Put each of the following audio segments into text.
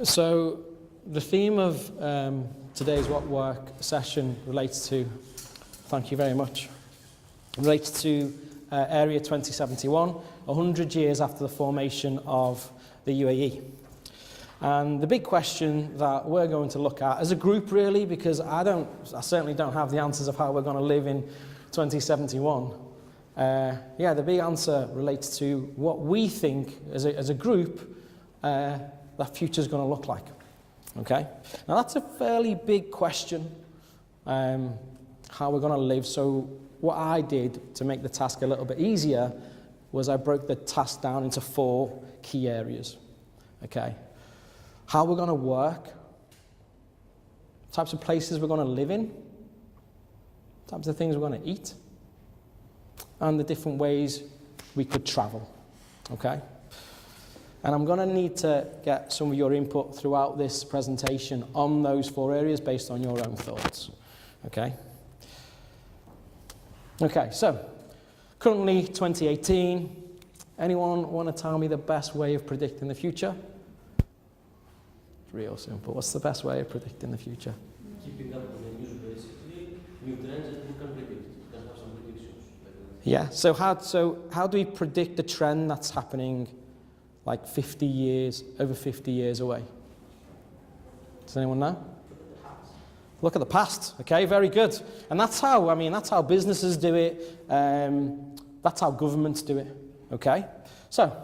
So the theme of today's What Work session relates to, thank you very much, relates to Area 2071, 100 years after the formation of the UAE. And the big question that we're going to look at as a group, really, because I certainly don't have the answers of how we're going to live in 2071. The big answer relates to what we think as a group that future is going to look like. Okay? Now that's a fairly big question, how we're going to live. So what I did to make the task a little bit easier was I broke the task down into 4 key areas. Okay? How we're going to work, types of places we're going to live in, types of things we're going to eat, and the different ways we could travel. Okay? And I'm going to need to get some of your input throughout this presentation on those 4 areas based on your own thoughts. Okay? Okay, so currently 2018. Anyone want to tell me the best way of predicting the future? It's real simple. What's the best way of predicting the future? Keeping up with the news, basically. New trends that you can predict. You can have some predictions. Yeah, so how do we predict the trend that's happening like 50 years, over 50 years away? Does anyone know? Look at the past. Okay, very good. And that's how businesses do it. That's how governments do it. Okay? So,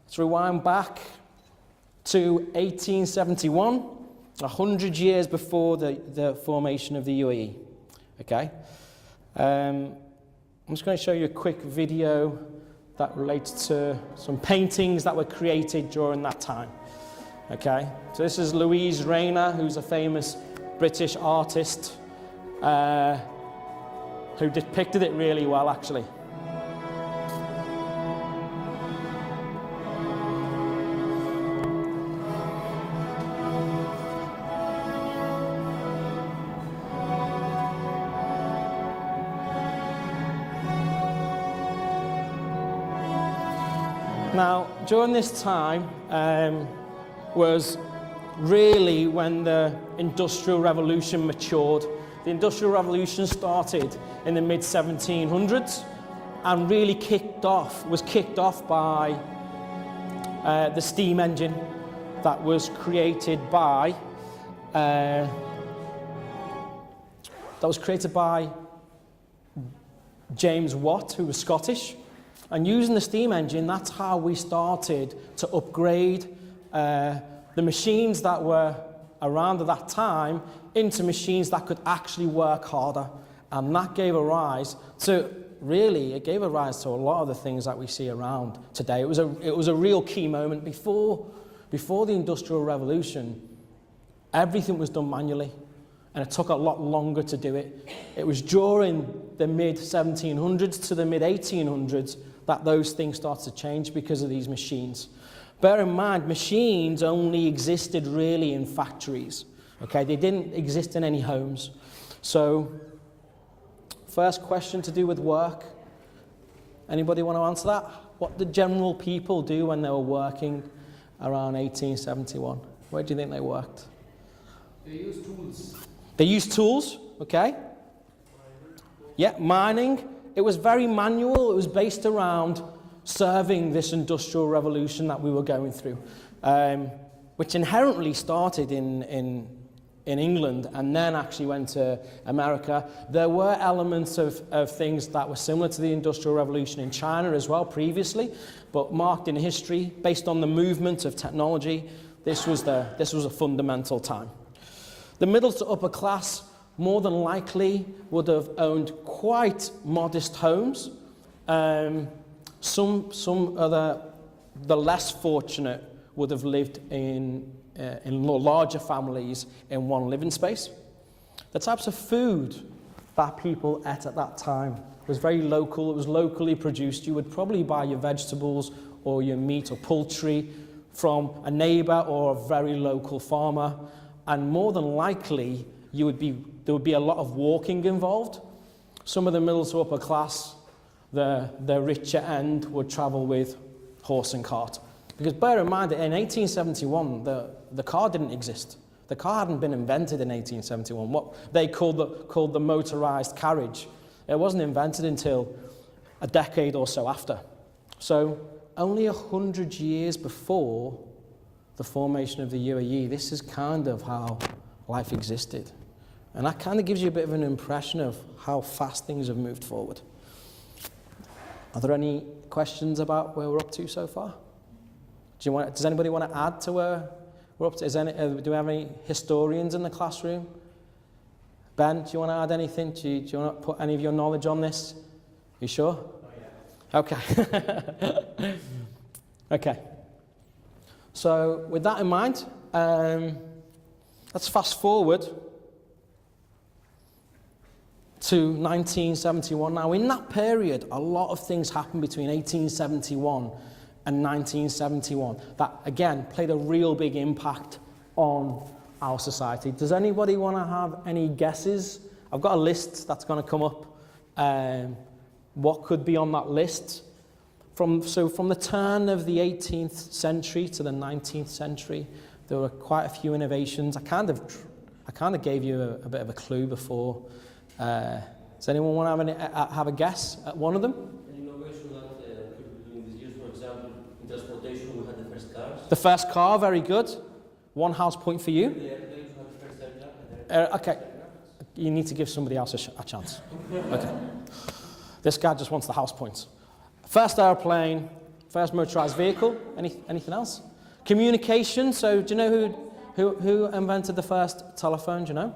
let's rewind back to 1871, 100 years before the formation of the UAE. Okay? I'm just going to show you a quick video that relates to some paintings that were created during that time. Okay? So this is Louise Rayner, who's a famous British artist who depicted it really well, actually. Now, during this time was really when the Industrial Revolution matured. The Industrial Revolution started in the mid-1700s and really was kicked off by the steam engine that was created by James Watt, who was Scottish. And using the steam engine, that's how we started to upgrade the machines that were around at that time into machines that could actually work harder. And that gave a rise to, it gave a rise to a lot of the things that we see around today. It was a real key moment. Before the Industrial Revolution, everything was done manually, and it took a lot longer to do it. It was during the mid-1700s to the mid-1800s that those things started to change because of these machines. Bear in mind, machines only existed really in factories. Okay, they didn't exist in any homes. So, first question to do with work. Anybody want to answer that? What did general people do when they were working around 1871? Where do you think they worked? They used tools. They used tools, okay? Yeah, mining. It was very manual. It was based around serving this industrial revolution that we were going through, which inherently started in England and then actually went to America. There were elements of things that were similar to the Industrial Revolution in China as well previously, but marked in history based on the movement of technology. This was a fundamental time. The middle to upper class more than likely would have owned quite modest homes. Some other, the less fortunate, would have lived in larger families in one living space. The types of food that people ate at that time was very local. It was locally produced. You would probably buy your vegetables or your meat or poultry from a neighbor or a very local farmer, and more than likely there would be a lot of walking involved. Some of the middle to upper class, the richer end, would travel with horse and cart. Because bear in mind that in 1871, the car didn't exist. The car hadn't been invented in 1871, what they called the motorized carriage. It wasn't invented until a decade or so after. So only 100 years before the formation of the UAE, this is kind of how life existed. And that kind of gives you a bit of an impression of how fast things have moved forward. Are there any questions about where we're up to so far? Does anybody want to add to where we're up to? Do we have any historians in the classroom? Ben, do you want to add anything? Do you want to put any of your knowledge on this? You sure? Oh, yeah. Okay. Okay. So with that in mind, let's fast forward to 1971. Now, in that period, a lot of things happened between 1871 and 1971 that, again, played a real big impact on our society. Does anybody want to have any guesses? I've got a list that's going to come up. What could be on that list? From the turn of the 18th century to the 19th century, there were quite a few innovations. I kind of gave you a bit of a clue before. Does anyone want to have a guess at one of them? An innovation that could be in these years, for example, in transportation, we had the first cars. The first car, very good. 1 house point for you. The airplanes, we had the first aircraft. Okay, you need to give somebody else a chance. Okay. This guy just wants the house points. First airplane, first motorized vehicle. Anything else? Communication. So, do you know who invented the first telephone? Do you know?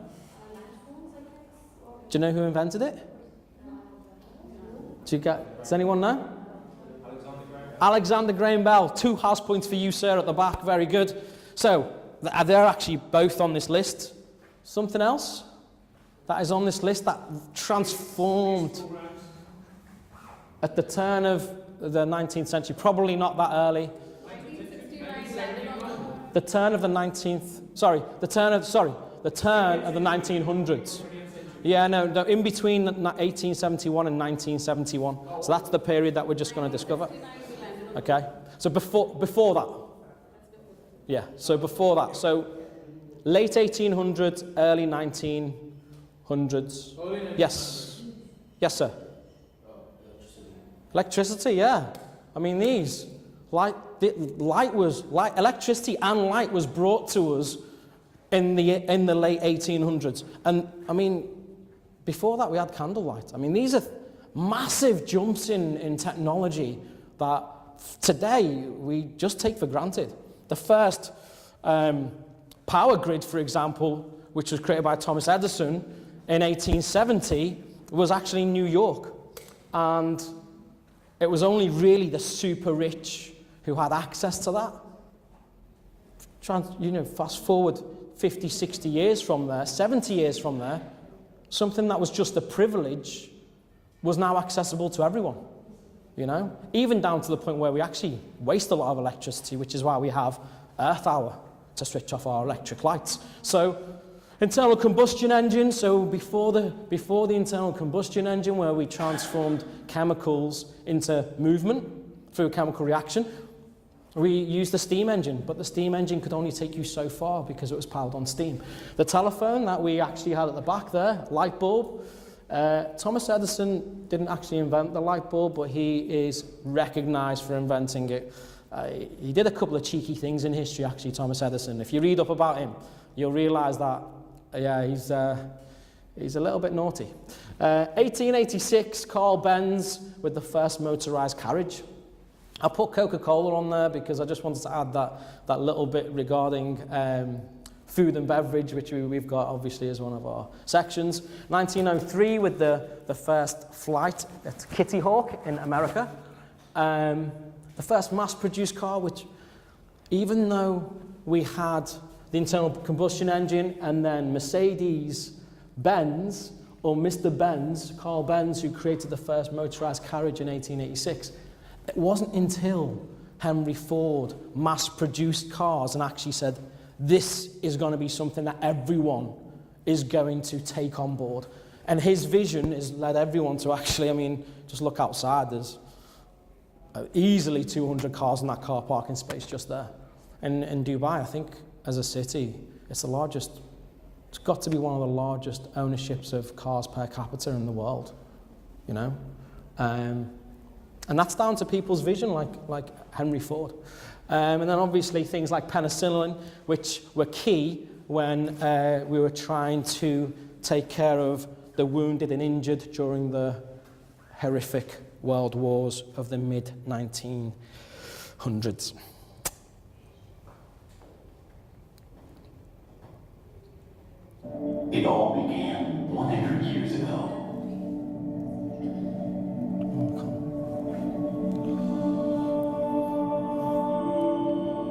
Do you know who invented it? Does anyone know? Alexander Graham Bell. 2 house points for you, sir, at the back. Very good. So, they're actually both on this list. Something else that is on this list that transformed at the turn of the 19th century, probably not that early. The turn of the 1900s. Yeah, no, in between 1871 and 1971. So that's the period that we're just going to discover. Okay, so before that. Yeah, so before that. So late 1800s, early 1900s. Yes. Yes, sir. Electricity, yeah. I mean, electricity and light was brought to us in the late 1800s. And I mean, before that we had candlelight. I mean, these are massive jumps in technology that today we just take for granted. The first power grid, for example, which was created by Thomas Edison in 1870, was actually in New York. And it was only really the super rich who had access to that. Fast forward 50, 60 years from there, 70 years from there, something that was just a privilege was now accessible to everyone. Even down to the point where we actually waste a lot of electricity, which is why we have Earth Hour to switch off our electric lights. So, internal combustion engine. So before the internal combustion engine, where we transformed chemicals into movement through a chemical reaction, we used the steam engine, but the steam engine could only take you so far because it was powered on steam. The telephone that we actually had at the back there, light bulb. Thomas Edison didn't actually invent the light bulb, but he is recognized for inventing it. He did a couple of cheeky things in history, actually, Thomas Edison. If you read up about him, you'll realize that, yeah, he's a little bit naughty. 1886, Carl Benz with the first motorized carriage. I put Coca-Cola on there because I just wanted to add that little bit regarding food and beverage, which we've got obviously as one of our sections. 1903 with the first flight at Kitty Hawk in America. The first mass-produced car, which even though we had the internal combustion engine and then Mercedes-Benz, or Mr. Benz, Carl Benz, who created the first motorized carriage in 1886, it wasn't until Henry Ford mass-produced cars and actually said, this is going to be something that everyone is going to take on board. And his vision has led everyone to actually, just look outside. easily 200 cars in that car parking space just there. And in Dubai, I think as a city, it's got to be one of the largest ownerships of cars per capita in the world, you know? And that's down to people's vision, like Henry Ford. And then obviously things like penicillin, which were key when we were trying to take care of the wounded and injured during the horrific world wars of the mid-1900s. It all began 100 years ago.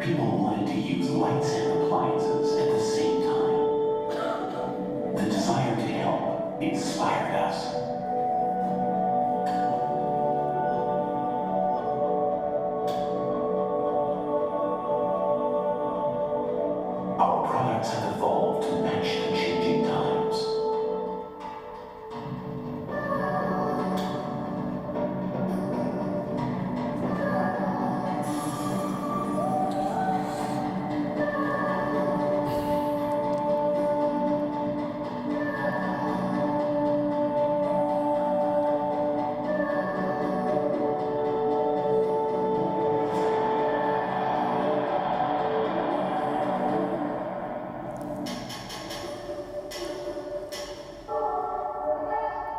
People wanted to use lights and appliances at the same time. The desire to help inspired us. Our products have evolved to match the changing times.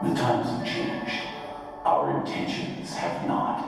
The times have changed. Our intentions have not.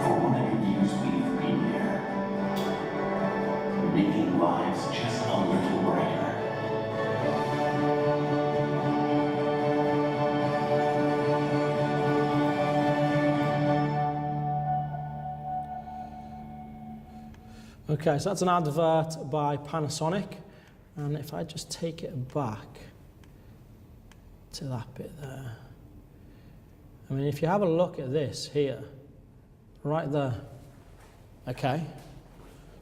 For 100 years we've been here, making lives just a little brighter. Okay, so that's an advert by Panasonic. And if I just take it back to that bit there. I mean, if you have a look at this here, right there, okay?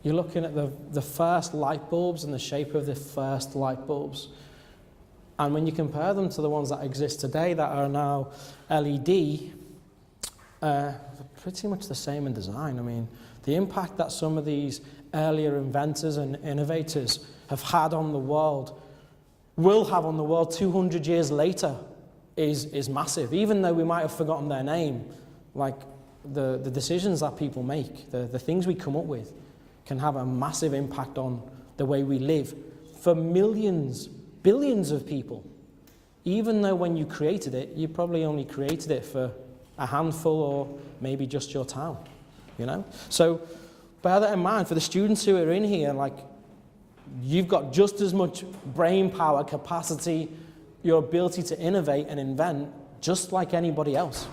You're looking at the first light bulbs and the shape of the first light bulbs. And when you compare them to the ones that exist today that are now LED, they're pretty much the same in design. I mean, the impact that some of these earlier inventors and innovators have had on the world, will have on the world 200 years later, is massive. Even though we might have forgotten their name, like the decisions that people make, the things we come up with, can have a massive impact on the way we live for millions, billions of people. Even though when you created it, you probably only created it for a handful or maybe just your town, you know? So bear that in mind for the students who are in here, like, you've got just as much brain power, capacity, your ability to innovate and invent, just like anybody else.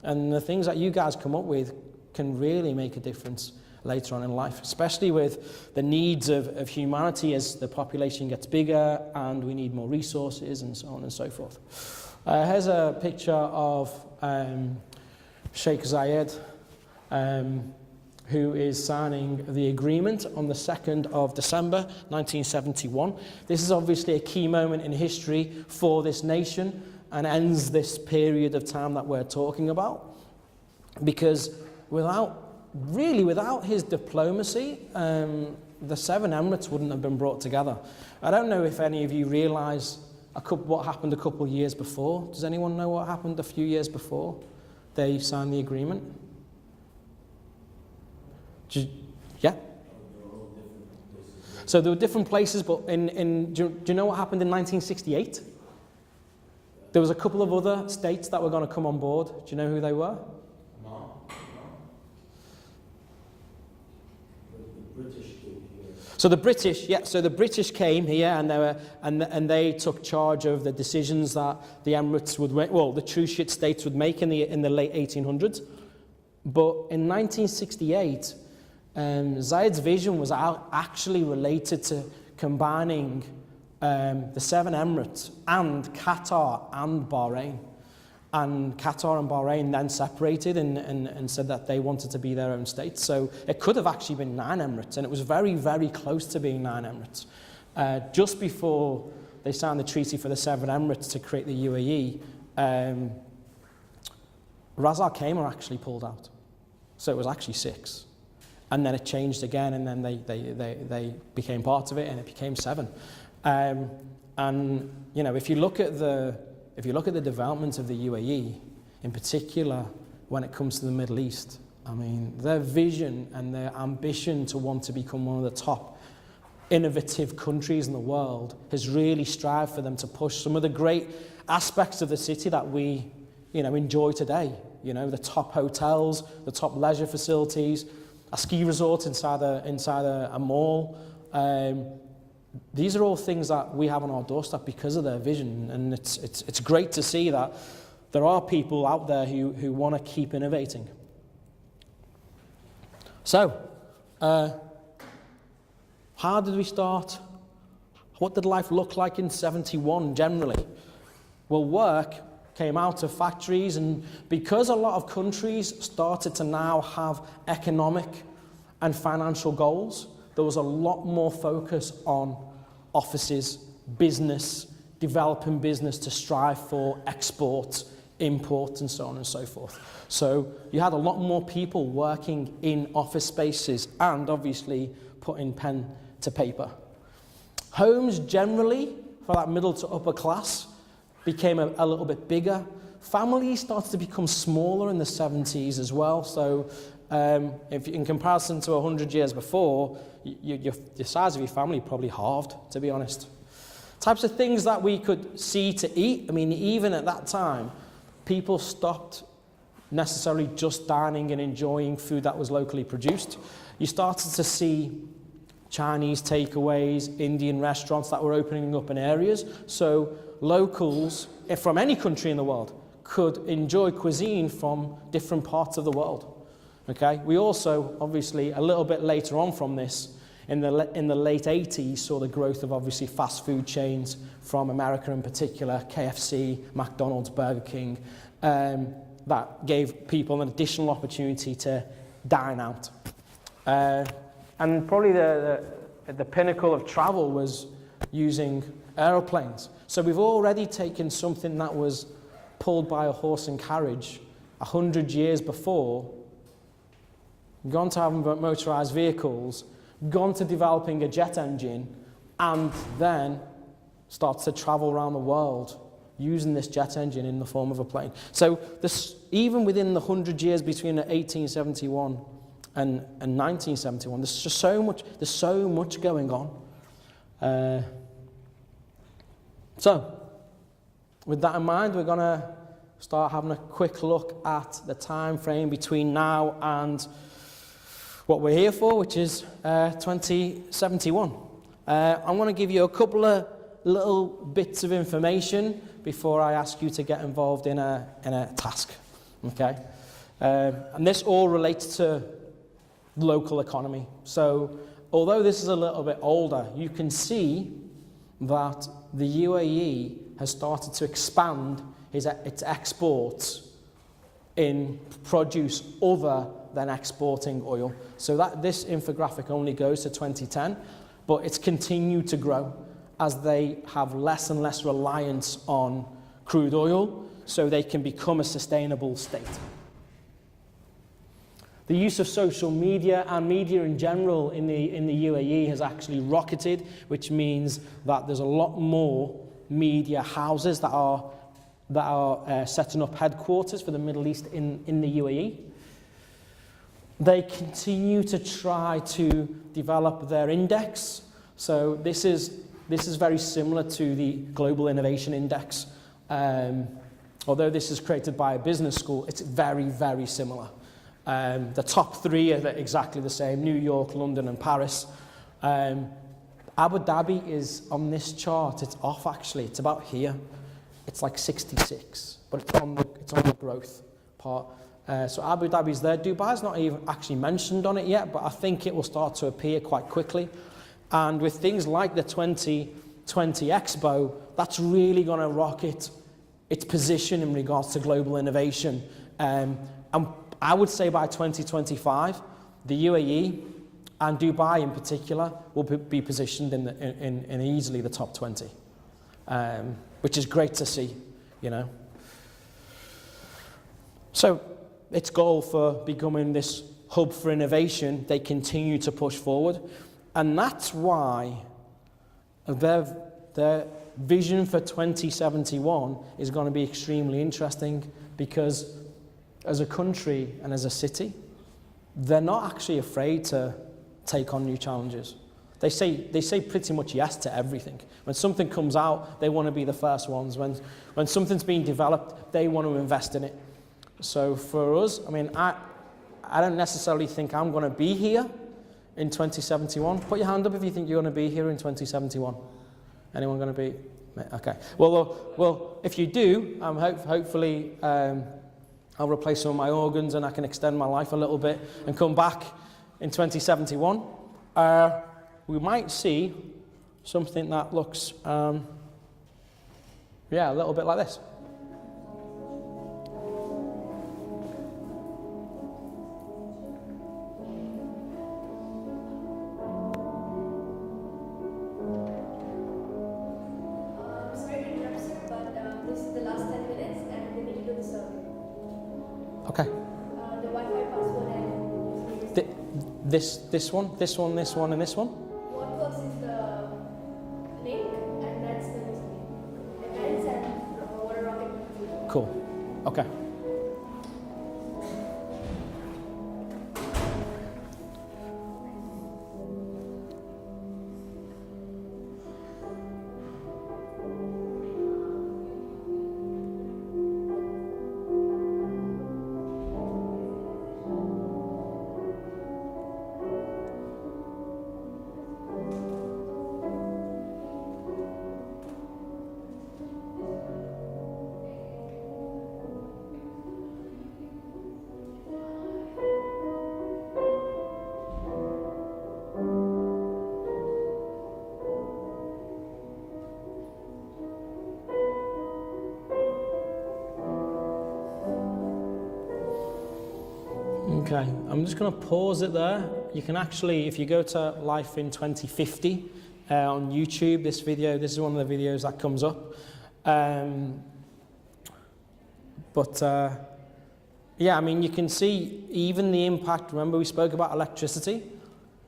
And the things that you guys come up with can really make a difference later on in life, especially with the needs of humanity as the population gets bigger and we need more resources and so on and so forth. Here's a picture of Sheikh Zayed, who is signing the agreement on the 2nd of December 1971. This is obviously a key moment in history for this nation and ends this period of time that we're talking about. Because without his diplomacy, the Seven Emirates wouldn't have been brought together. I don't know if any of you realise what happened a couple of years before. Does anyone know what happened a few years before they signed the agreement? Yeah? So there were different places, but do you know what happened in 1968? There was a couple of other states that were going to come on board. Do you know who they were? No. The British came here. So the British came here, and they took charge of the decisions that the Emirates would make, well, the true shit states would make in the late 1800s. But in 1968, Zayed's vision was actually related to combining the 7 Emirates and Qatar and Bahrain. And Qatar and Bahrain then separated and said that they wanted to be their own states. So it could have actually been 9 Emirates, and it was very, very close to being 9 Emirates. Just before they signed the treaty for the 7 Emirates to create the UAE, Ras Al Khaimah actually pulled out. So it was actually 6. And then it changed again, and then they became part of it, and it became 7. And you know, if you look at the development of the UAE, in particular when it comes to the Middle East, I mean, their vision and their ambition to want to become one of the top innovative countries in the world has really strived for them to push some of the great aspects of the city that we, you know, enjoy today. You know, the top hotels, the top leisure facilities, a ski resort inside a mall. These are all things that we have on our doorstep because of their vision, and it's great to see that there are people out there who want to keep innovating. So, how did we start? What did life look like in 71 generally? Well, work came out of factories, and because a lot of countries started to now have economic and financial goals, there was a lot more focus on offices, business, developing business to strive for export, import, and so on and so forth. So you had a lot more people working in office spaces and obviously putting pen to paper. Homes generally, for that middle to upper class, became a little bit bigger. Families started to become smaller in the 70s as well. So if in comparison to 100 years before, the size of your family probably halved, to be honest. Types of things that we could see to eat. I mean, even at that time, people stopped necessarily just dining and enjoying food that was locally produced. You started to see Chinese takeaways, Indian restaurants that were opening up in areas. So locals from any country in the world could enjoy cuisine from different parts of the world. Okay, we also, obviously, a little bit later on from this, in the late 80s, saw the growth of obviously fast food chains from America in particular, KFC, McDonald's, Burger King, that gave people an additional opportunity to dine out. And probably the pinnacle of travel was using aeroplanes. So we've already taken something that was pulled by a horse and carriage 100 years before, gone to having motorized vehicles, gone to developing a jet engine, and then starts to travel around the world using this jet engine in the form of a plane. So this, even within the 100 years between 1871 and 1971, there's just so much going on. So with that in mind, we're going to start having a quick look at the time frame between now and what we're here for, which is 2071. I'm going to give you a couple of little bits of information before I ask you to get involved in a task. Okay, and this all relates to local economy. So although this is a little bit older, you can see that the UAE has started to expand its exports in produce other than exporting oil. So that this infographic only goes to 2010, but it's continued to grow as they have less and less reliance on crude oil, so they can become a sustainable state. The use of social media and media in general in the UAE has actually rocketed, which means that there's a lot more media houses that are setting up headquarters for the Middle East in the UAE. They continue to try to develop their index So this is very similar to the Global Innovation Index. Although this is created by a business school, it's very, very similar. The top 3 are exactly the same: New York, London, and Paris. Abu Dhabi is on this chart. It's off actually. It's about here. It's like 66, but it's on the growth part. So Abu Dhabi's there. Dubai's not even actually mentioned on it yet, but I think it will start to appear quite quickly. And with things like the 2020 Expo, that's really going to rocket its position in regards to global innovation. And I would say by 2025, the UAE and Dubai in particular will be positioned in easily the top 20, which is great to see, you know. So its goal for becoming this hub for innovation, they continue to push forward. And that's why their vision for 2071 is going to be extremely interesting, because as a country and as a city, they're not actually afraid to take on new challenges. They say pretty much yes to everything. When something comes out, they want to be the first ones. When something's being developed, they want to invest in it. So for us, I mean, I don't necessarily think I'm going to be here in 2071. Put your hand up if you think you're going to be here in 2071. Anyone going to be? Okay. Well, if you do, hopefully I'll replace some of my organs and I can extend my life a little bit and come back in 2071. We might see something that looks, a little bit like this. Sorry to interrupt, sir, but this is the last 10 minutes and we need to do the survey. Okay. The Wi-Fi password and This one, and this one. what works is the link and that's the username. Events and water rocket. Cool. Okay. Okay, I'm just going to pause it there. You can actually, if you go to Life in 2050 on YouTube, this is one of the videos that comes up. Yeah, I mean, you can see even the impact. Remember we spoke about electricity?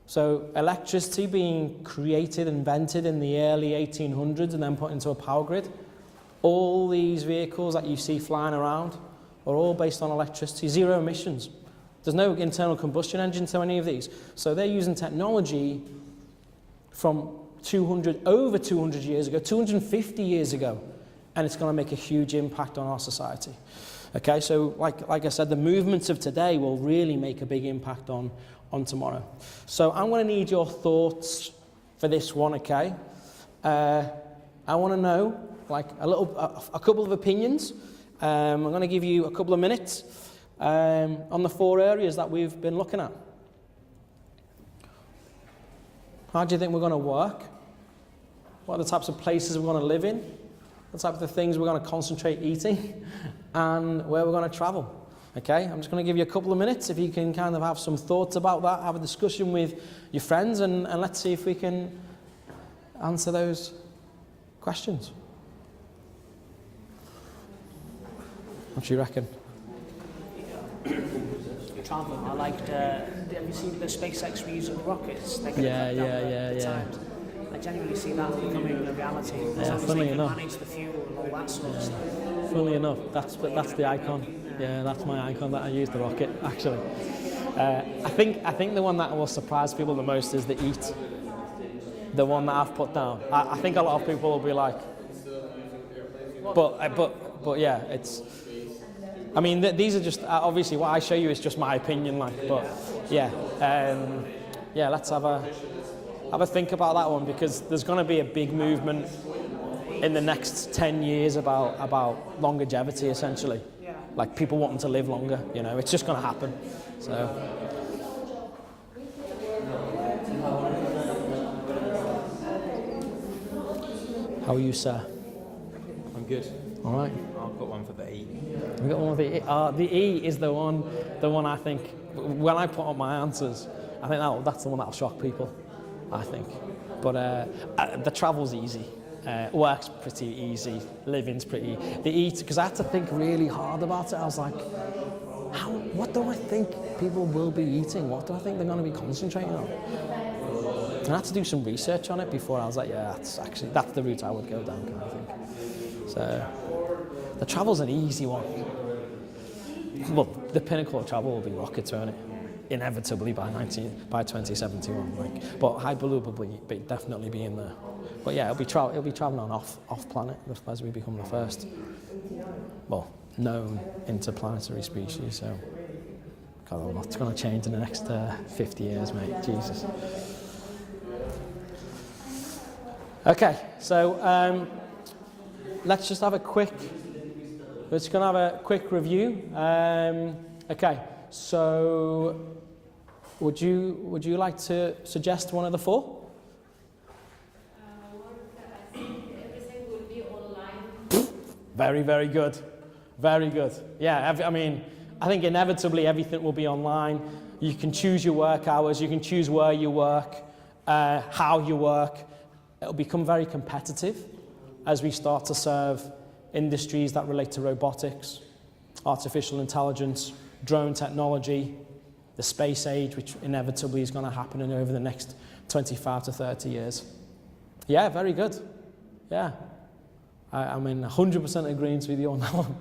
So electricity being created, invented in the early 1800s and then put into a power grid. All these vehicles that you see flying around are all based on electricity, zero emissions. There's no internal combustion engine to any of these. So they're using technology from over 200 years ago, 250 years ago, and it's going to make a huge impact on our society. Okay, so like I said, the movements of today will really make a big impact on tomorrow. So I'm going to need your thoughts for this one, okay? I want to know, like, a couple of opinions. I'm going to give you a couple of minutes on the 4 areas that we've been looking at. How do you think we're going to work? What are the types of places we're going to live in? The types of things we're going to concentrate eating? And where we're going to travel? Okay, I'm just going to give you a couple of minutes. If you can kind of have some thoughts about that, have a discussion with your friends, and let's see if we can answer those questions. What do you reckon? Travel. I liked. Have you seen the SpaceX reusable rockets? They're going to times. I genuinely see that becoming a reality. Yeah, funnily enough. Manage the fuel and all that sort of stuff. Funnily enough, that's the icon. Yeah, that's my icon that I use, the rocket. Actually, I think the one that will surprise people the most is the The one that I've put down. I think a lot of people will be like, but yeah, it's. I mean, these are just obviously what I show you is just my opinion, like. But yeah, yeah. Let's have a think about that one, because there's going to be a big movement in the next 10 years about longevity, essentially. Yeah. Like people wanting to live longer. You know, it's just going to happen. So. How are you, sir? I'm good. All right. I've got one for the E. We got one with the E. The E is the one I think, when I put up my answers, I think that's the one that'll shock people, I think. But the travel's easy. Work's pretty easy. Living's pretty. The E, because I had to think really hard about it. I was like, what do I think people will be eating? What do I think they're going to be concentrating on? And I had to do some research on it before I was like, yeah, that's the route I would go down, kind of thing. So the travel's an easy one. Well, the pinnacle of travel will be rockets, won't it? Inevitably by 2071. Like, but Hyperloop will definitely be in there. But yeah, it'll be traveling on off planet as we become the first, well, known interplanetary species. So, God, a lot's going to change in the next 50 years, mate. Jesus. Okay, so let's just have a quick. We're just going to have a quick review. Okay, so would you like to suggest one of the four? Everything will be online. Very, very good. Very good. Yeah, I mean, I think inevitably everything will be online. You can choose your work hours. You can choose where you work, how you work. It'll become very competitive as we start to serve industries that relate to robotics, artificial intelligence, drone technology, the space age, which inevitably is going to happen over the next 25 to 30 years. Yeah, very good. Yeah. I'm in 100% agreement with you on that one.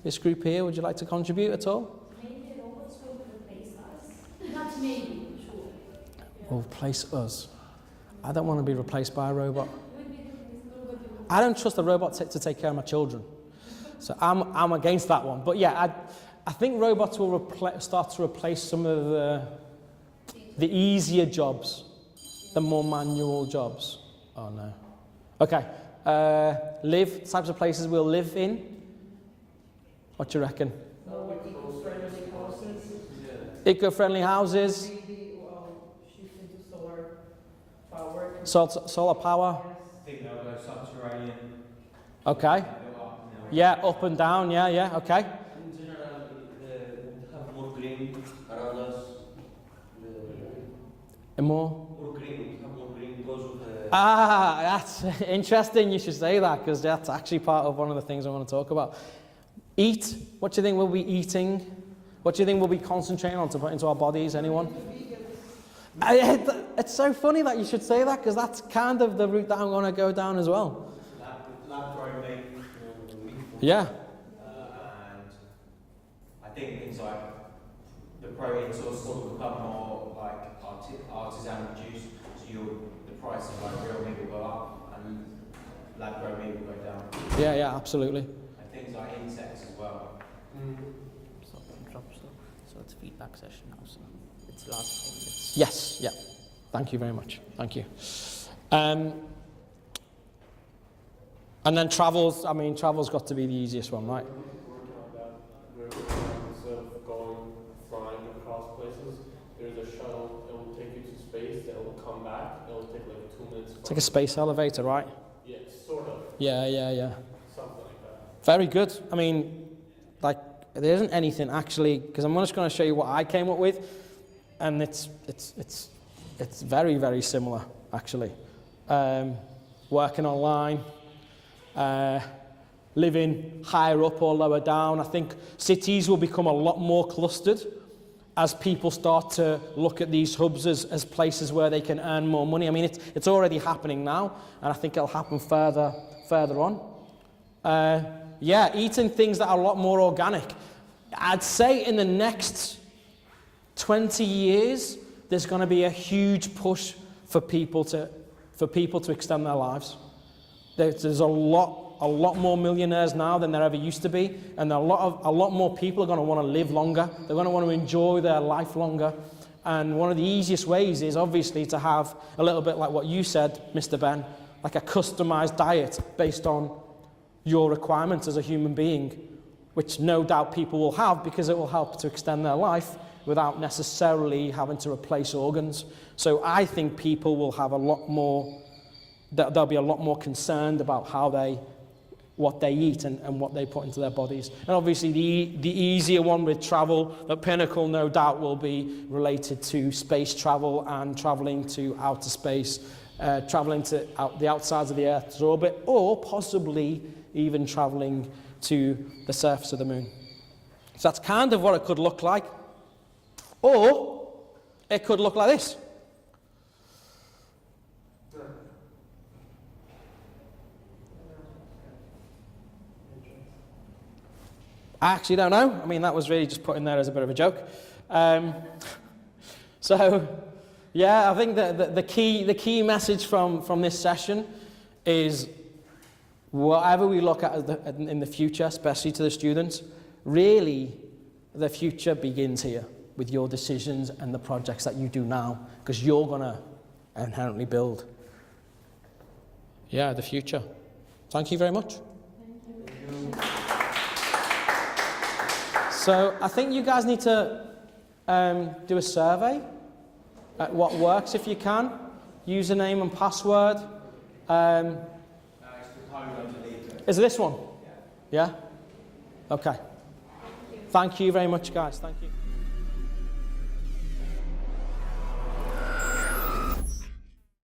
This group here, would you like to contribute at all? Maybe robots will replace us. Not maybe, sure. Will replace us. I don't want to be replaced by a robot. I don't trust a robot to take care of my children. So I'm against that one. But yeah, I think robots will start to replace some of the easier jobs, the more manual jobs. Oh no. Okay. Types of places we'll live in. What do you reckon? Eco-friendly houses. Maybe shift into solar power. Solar power. I think they'll go subterranean. Okay. Yeah, up and down. Yeah. Okay. In general, we'll have more green around us. And more. More green, we'll have more green because of the... That's interesting. You should say that, because that's actually part of one of the things I want to talk about. Eat. What do you think we'll be eating? What do you think we'll be concentrating on to put into our bodies? Anyone? It's so funny that you should say that, because that's kind of the route that I'm going to go down as well. Lab-grown meat. Yeah. And I think things like the protein sources will become more like artisan produced, so the price of like real meat will go up and lab-grown meat will go down. Yeah, absolutely. And things like insects as well. So it's feedback session now. So it's last 5 minutes. Yes, yeah. Thank you very much. Thank you. And then travel's got to be the easiest one, right? Instead of flying across places, there's a shuttle that will take you to space, that will come back, it will take like 2 minutes. It's like a space elevator, right? Yeah, sort of. Yeah. Something like that. Very good. I mean, like, there isn't anything actually, because I'm just going to show you what I came up with, and it's very, very similar, actually. Working online, living higher up or lower down. I think cities will become a lot more clustered as people start to look at these hubs as places where they can earn more money. I mean, it's already happening now, and I think it'll happen further on. Eating things that are a lot more organic. I'd say in the next 20 years, there's going to be a huge push for people to extend their lives. There's a lot more millionaires now than there ever used to be, and a lot more people are going to want to live longer. They're going to want to enjoy their life longer. And one of the easiest ways is obviously to have a little bit like what you said, Mr. Ben, like a customized diet based on your requirements as a human being, which no doubt people will have because it will help to extend their life without necessarily having to replace organs. So I think people will have a lot more, they'll be a lot more concerned about what they eat and what they put into their bodies. And obviously the easier one with travel, the pinnacle no doubt will be related to space travel and traveling to outer space, traveling to the outsides of the Earth's orbit, or possibly even traveling to the surface of the moon. So that's kind of what it could look like. Or it could look like this. I actually don't know. I mean, that was really just put in there as a bit of a joke. So, yeah, I think that the key message from this session is whatever we look at in the future, especially to the students, really the future begins here with your decisions and the projects that you do now, because you're going to inherently build, the future. Thank you very much. Thank you. So I think you guys need to do a survey at what works if you can. Username and password. Is it this one? Yeah? Okay. Thank you very much, guys. Thank you.